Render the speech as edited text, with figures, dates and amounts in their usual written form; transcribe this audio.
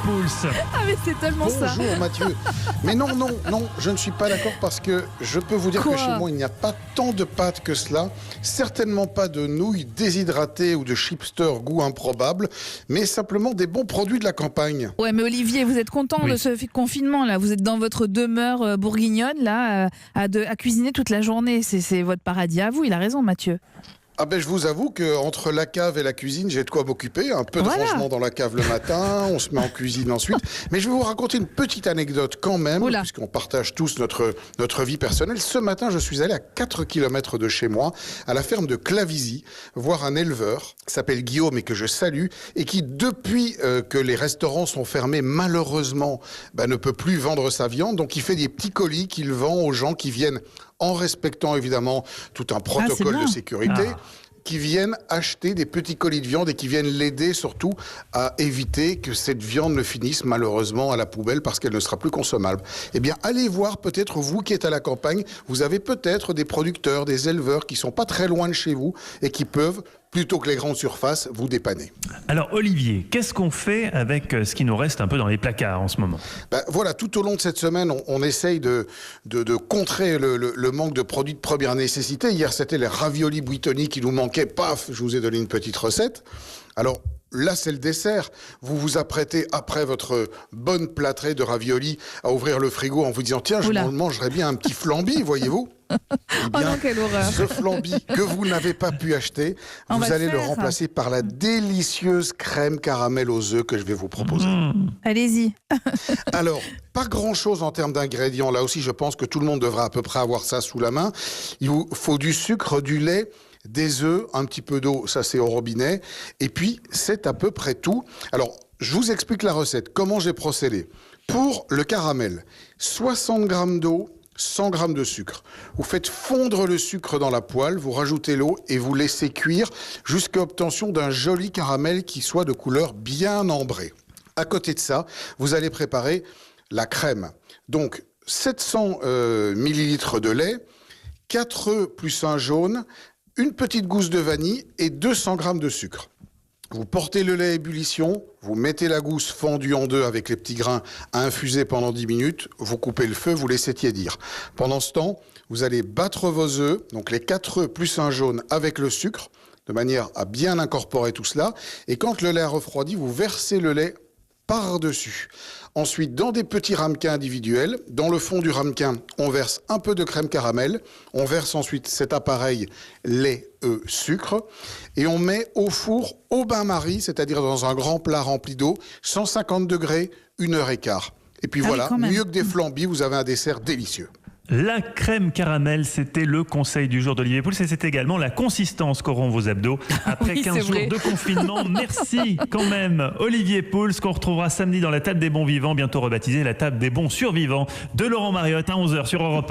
Pouls. Ah mais c'est tellement ça. Bonjour Mathieu. Mais non, je ne suis pas d'accord parce que je peux vous dire que chez moi, il n'y a pas tant de pâtes que cela. Certainement pas de nouilles déshydratées ou de chipster goût improbable, mais simplement des bons produits de la campagne. Ouais, mais Olivier, vous êtes content de ce confinement là? Vous êtes dans votre demeure bourguignonne là, à cuisiner toute la journée. C'est votre paradis à vous. Il a raison, Mathieu. Ah ben je vous avoue qu'entre la cave et la cuisine, j'ai de quoi m'occuper. Un peu de rangement dans la cave le matin, on se met en cuisine ensuite. Mais je vais vous raconter une petite anecdote quand même, puisqu'on partage tous notre vie personnelle. Ce matin, je suis allé à 4 km de chez moi, à la ferme de Clavisy, voir un éleveur qui s'appelle Guillaume et que je salue, et qui, depuis que les restaurants sont fermés, malheureusement, ne peut plus vendre sa viande. Donc il fait des petits colis qu'il vend aux gens qui viennent, en respectant évidemment tout un protocole de sécurité, qui viennent acheter des petits colis de viande et qui viennent l'aider surtout à éviter que cette viande ne finisse malheureusement à la poubelle parce qu'elle ne sera plus consommable. Eh bien, allez voir, peut-être vous qui êtes à la campagne, vous avez peut-être des producteurs, des éleveurs qui sont pas très loin de chez vous et qui peuvent, plutôt que les grandes surfaces, vous dépanner. Alors Olivier, qu'est-ce qu'on fait avec ce qui nous reste un peu dans les placards en ce moment? Voilà, tout au long de cette semaine, on essaye de contrer le manque de produits de première nécessité. Hier, c'était les raviolis buitoni qui nous manquaient. Paf, je vous ai donné une petite recette. Alors là, c'est le dessert. Vous vous apprêtez, après votre bonne plâtrée de raviolis, à ouvrir le frigo en vous disant « Tiens, je mangerais bien un petit flambi, voyez-vous ?» Eh bien, quelle horreur. ce flambi que vous n'avez pas pu acheter, vous allez le remplacer par la délicieuse crème caramel aux œufs que je vais vous proposer. Allez-y. Alors, pas grand-chose en termes d'ingrédients. Là aussi, je pense que tout le monde devrait à peu près avoir ça sous la main. Il vous faut du sucre, du lait, des œufs, un petit peu d'eau, ça c'est au robinet. Et puis, c'est à peu près tout. Alors, je vous explique la recette. Comment j'ai procédé. Pour le caramel, 60 g d'eau, 100 g de sucre. Vous faites fondre le sucre dans la poêle, vous rajoutez l'eau et vous laissez cuire jusqu'à l'obtention d'un joli caramel qui soit de couleur bien ambrée. À côté de ça, vous allez préparer la crème. Donc, 700 ml de lait, 4 œufs plus un jaune, une petite gousse de vanille et 200 g de sucre. Vous portez le lait à ébullition, vous mettez la gousse fendue en deux avec les petits grains à infuser pendant 10 minutes, vous coupez le feu, vous laissez tiédir. Pendant ce temps, vous allez battre vos œufs, donc les 4 œufs plus un jaune avec le sucre, de manière à bien incorporer tout cela. Et quand le lait a refroidi, vous versez le lait par-dessus. Ensuite, dans des petits ramequins individuels, dans le fond du ramequin, on verse un peu de crème caramel. On verse ensuite cet appareil lait, œufs, sucre. Et on met au four au bain-marie, c'est-à-dire dans un grand plat rempli d'eau, 150 degrés, 1h15. Et puis voilà, mieux que des flambis, vous avez un dessert délicieux. La crème caramel, c'était le conseil du jour d'Olivier Pouls et c'est également la consistance qu'auront vos abdos après 15 jours de confinement. Merci quand même Olivier Pouls, qu'on retrouvera samedi dans la table des bons vivants, bientôt rebaptisée la table des bons survivants de Laurent Mariotte à 11h sur Europe 1.